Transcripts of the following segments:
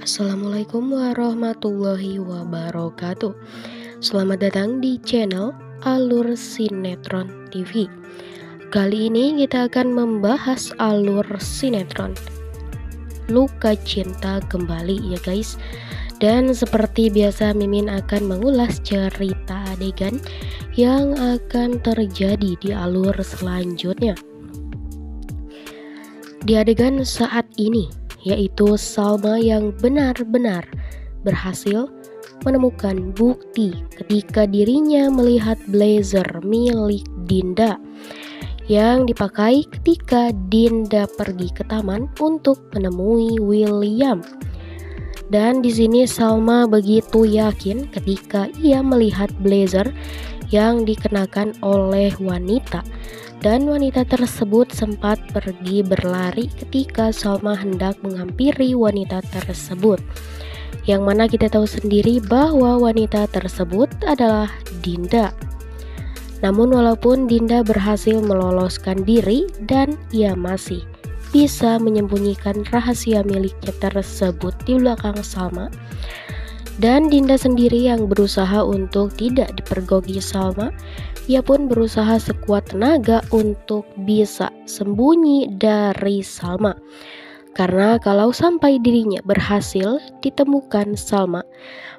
Assalamualaikum warahmatullahi wabarakatuh. Selamat datang di channel Alur Sinetron TV. Kali ini kita akan membahas alur sinetron Luka Cinta Kembali ya guys. Dan seperti biasa Mimin akan mengulas cerita adegan yang akan terjadi di alur selanjutnya. Di adegan saat ini, yaitu Salma yang benar-benar berhasil menemukan bukti ketika dirinya melihat blazer milik Dinda yang dipakai ketika Dinda pergi ke taman untuk menemui William. Dan di sini Salma begitu yakin ketika ia melihat blazer yang dikenakan oleh wanita. Dan wanita tersebut sempat pergi berlari ketika Salma hendak menghampiri wanita tersebut. Yang mana kita tahu sendiri bahwa wanita tersebut adalah Dinda. Namun walaupun Dinda berhasil meloloskan diri dan ia masih bisa menyembunyikan rahasia miliknya tersebut di belakang Salma. Dan Dinda sendiri yang berusaha untuk tidak dipergoki Salma, ia pun berusaha sekuat tenaga untuk bisa sembunyi dari Salma. Karena kalau sampai dirinya berhasil ditemukan Salma,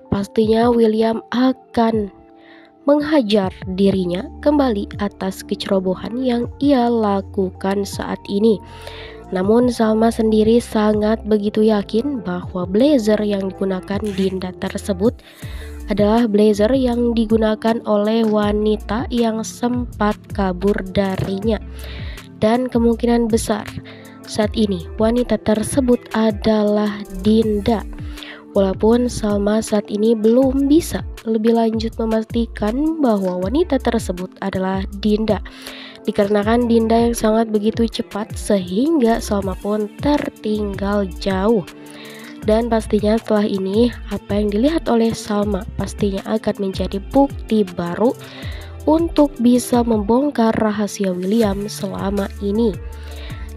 pastinya William akan menghajar dirinya kembali atas kecerobohan yang ia lakukan saat ini. Namun Salma sendiri sangat begitu yakin bahwa blazer yang digunakan Dinda tersebut adalah blazer yang digunakan oleh wanita yang sempat kabur darinya. Dan kemungkinan besar saat ini wanita tersebut adalah Dinda. Walaupun Salma saat ini belum bisa lebih lanjut memastikan bahwa wanita tersebut adalah Dinda, dikarenakan Dinda yang sangat begitu cepat sehingga Salma pun tertinggal jauh. Dan pastinya setelah ini apa yang dilihat oleh Salma pastinya akan menjadi bukti baru untuk bisa membongkar rahasia William selama ini.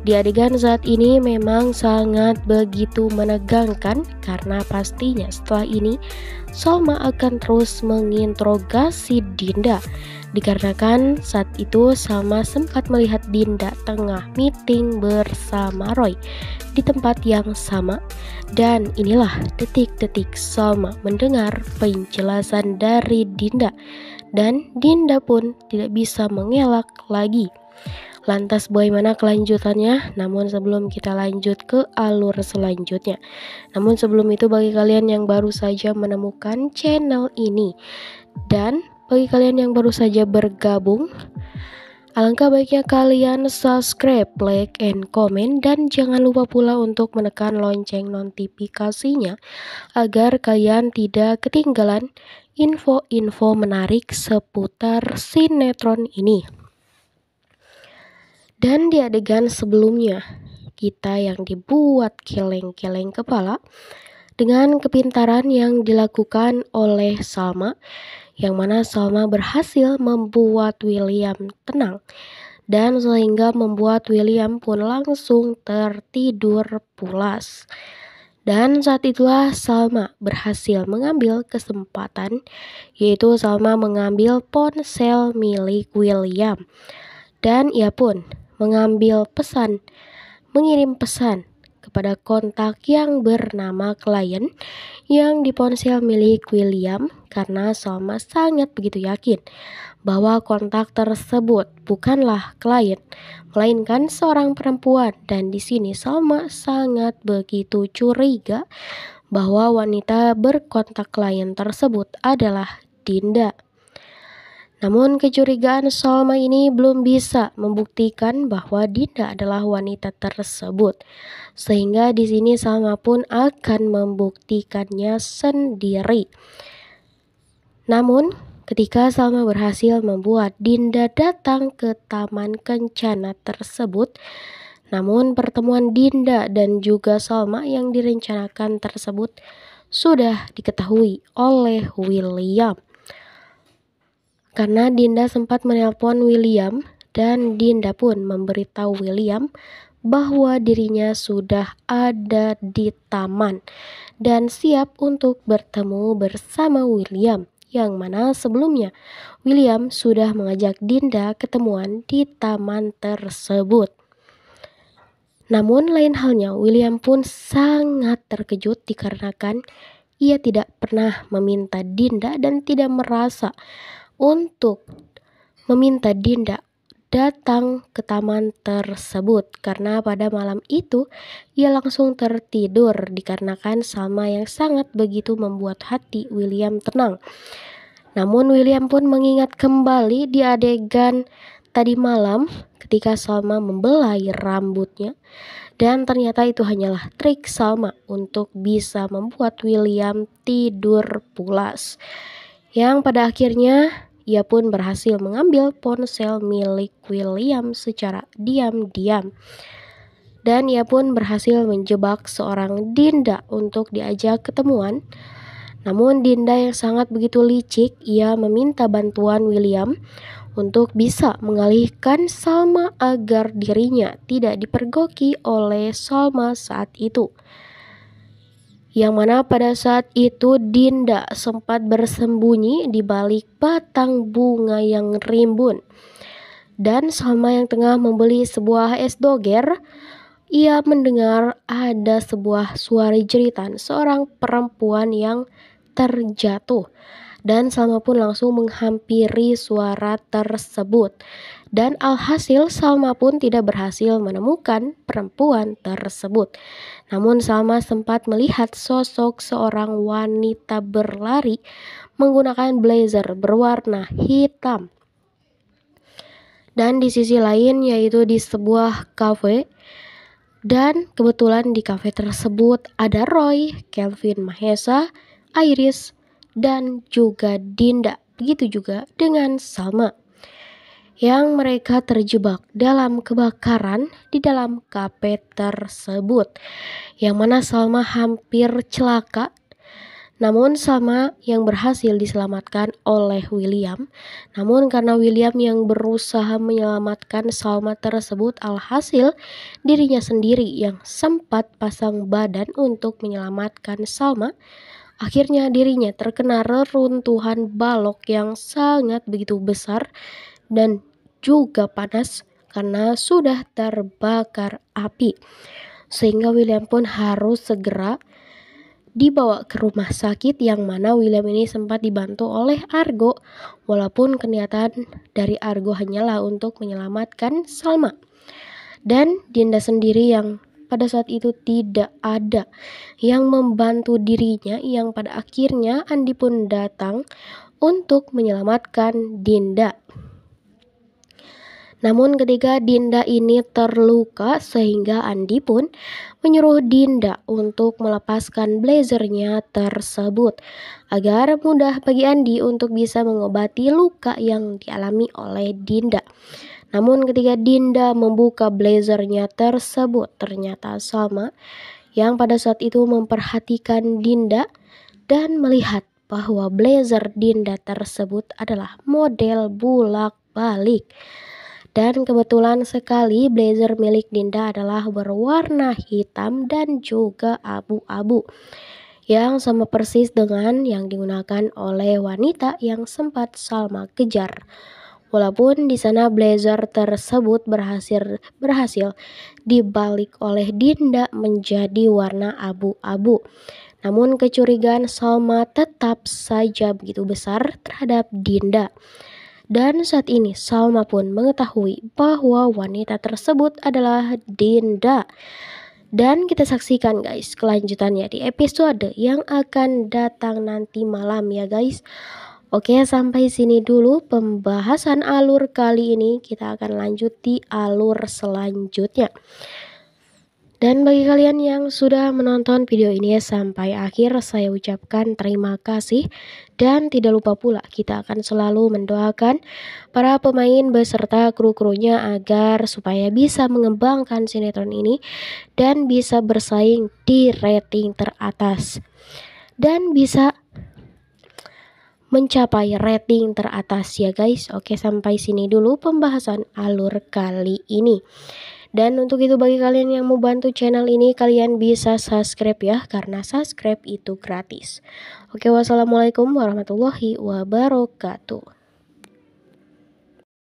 Di adegan saat ini memang sangat begitu menegangkan karena pastinya setelah ini Salma akan terus menginterogasi Dinda. Dikarenakan saat itu Salma sempat melihat Dinda tengah meeting bersama Roy di tempat yang sama. Dan inilah detik-detik Salma mendengar penjelasan dari Dinda. Dan Dinda pun tidak bisa mengelak lagi. Lantas bagaimana kelanjutannya? Namun sebelum kita lanjut ke alur selanjutnya, namun sebelum itu bagi kalian yang baru saja menemukan channel ini dan bagi kalian yang baru saja bergabung, alangkah baiknya kalian subscribe, like, and comment, dan jangan lupa pula untuk menekan lonceng notifikasinya agar kalian tidak ketinggalan info-info menarik seputar sinetron ini. Dan di adegan sebelumnya, kita yang dibuat keleng-keleng kepala dengan kepintaran yang dilakukan oleh Salma, yang mana Salma berhasil membuat William tenang dan sehingga membuat William pun langsung tertidur pulas. Dan saat itulah Salma berhasil mengambil kesempatan, yaitu Salma mengambil ponsel milik William dan ia pun mengirim pesan kepada kontak yang bernama klien yang di ponsel milik William, karena Salma sangat begitu yakin bahwa kontak tersebut bukanlah klien melainkan seorang perempuan. Dan di sini Salma sangat begitu curiga bahwa wanita berkontak klien tersebut adalah Dinda. Namun kecurigaan Salma ini belum bisa membuktikan bahwa Dinda adalah wanita tersebut, sehingga di sini Salma pun akan membuktikannya sendiri. Namun ketika Salma berhasil membuat Dinda datang ke Taman Kencana tersebut, namun pertemuan Dinda dan juga Salma yang direncanakan tersebut sudah diketahui oleh William. Karena Dinda sempat menelpon William dan Dinda pun memberitahu William bahwa dirinya sudah ada di taman dan siap untuk bertemu bersama William, yang mana sebelumnya William sudah mengajak Dinda ketemuan di taman tersebut. Namun lain halnya, William pun sangat terkejut dikarenakan ia tidak pernah meminta Dinda dan tidak merasa untuk meminta Dinda datang ke taman tersebut, karena pada malam itu ia langsung tertidur dikarenakan Salma yang sangat begitu membuat hati William tenang. Namun William pun mengingat kembali di adegan tadi malam ketika Salma membelai rambutnya, dan ternyata itu hanyalah trik Salma untuk bisa membuat William tidur pulas, yang pada akhirnya ia pun berhasil mengambil ponsel milik William secara diam-diam. Dan ia pun berhasil menjebak seorang Dinda untuk diajak ketemuan. Namun Dinda yang sangat begitu licik, ia meminta bantuan William untuk bisa mengalihkan Salma agar dirinya tidak dipergoki oleh Salma saat itu. Yang mana pada saat itu Dinda sempat bersembunyi di balik batang bunga yang rimbun. Dan Salma yang tengah membeli sebuah es doger, ia mendengar ada sebuah suara jeritan seorang perempuan yang terjatuh. Dan Salma pun langsung menghampiri suara tersebut. Dan alhasil Salma pun tidak berhasil menemukan perempuan tersebut. Namun Salma sempat melihat sosok seorang wanita berlari menggunakan blazer berwarna hitam. Dan di sisi lain yaitu di sebuah kafe. Dan kebetulan di kafe tersebut ada Roy, Kelvin Mahesa, Iris, dan juga Dinda. Begitu juga dengan Salma, yang mereka terjebak dalam kebakaran di dalam kafe tersebut, yang mana Salma hampir celaka. Namun Salma yang berhasil diselamatkan oleh William. Namun karena William yang berusaha menyelamatkan Salma tersebut, alhasil dirinya sendiri yang sempat pasang badan untuk menyelamatkan Salma. Akhirnya dirinya terkena reruntuhan balok yang sangat begitu besar dan juga panas karena sudah terbakar api. Sehingga William pun harus segera dibawa ke rumah sakit, yang mana William ini sempat dibantu oleh Argo, walaupun kenyataan dari Argo hanyalah untuk menyelamatkan Salma. Dan Dinda sendiri yang pada saat itu tidak ada yang membantu dirinya, yang pada akhirnya Andi pun datang untuk menyelamatkan Dinda. Namun ketika Dinda ini terluka, sehingga Andi pun menyuruh Dinda untuk melepaskan blazernya tersebut agar mudah bagi Andi untuk bisa mengobati luka yang dialami oleh Dinda. Namun ketika Dinda membuka blazernya tersebut, ternyata Salma yang pada saat itu memperhatikan Dinda dan melihat bahwa blazer Dinda tersebut adalah model bulak-balik. Dan kebetulan sekali blazer milik Dinda adalah berwarna hitam dan juga abu-abu, yang sama persis dengan yang digunakan oleh wanita yang sempat Salma kejar. Walaupun di sana blazer tersebut berhasil dibalik oleh Dinda menjadi warna abu-abu. Namun kecurigaan Salma tetap saja begitu besar terhadap Dinda. Dan saat ini Salma pun mengetahui bahwa wanita tersebut adalah Dinda. Dan kita saksikan guys kelanjutannya di episode yang akan datang nanti malam ya guys. Oke, sampai sini dulu pembahasan alur kali ini. Kita akan lanjut di alur selanjutnya. Dan bagi kalian yang sudah menonton video ini sampai akhir, saya ucapkan terima kasih. Dan tidak lupa pula kita akan selalu mendoakan para pemain beserta kru-krunya agar supaya bisa mengembangkan sinetron ini dan bisa bersaing di rating teratas. Dan bisa mencapai rating teratas ya guys. Oke, sampai sini dulu pembahasan alur kali ini. Dan untuk itu bagi kalian yang mau bantu channel ini, kalian bisa subscribe ya, karena subscribe itu gratis. Oke, wassalamualaikum warahmatullahi wabarakatuh.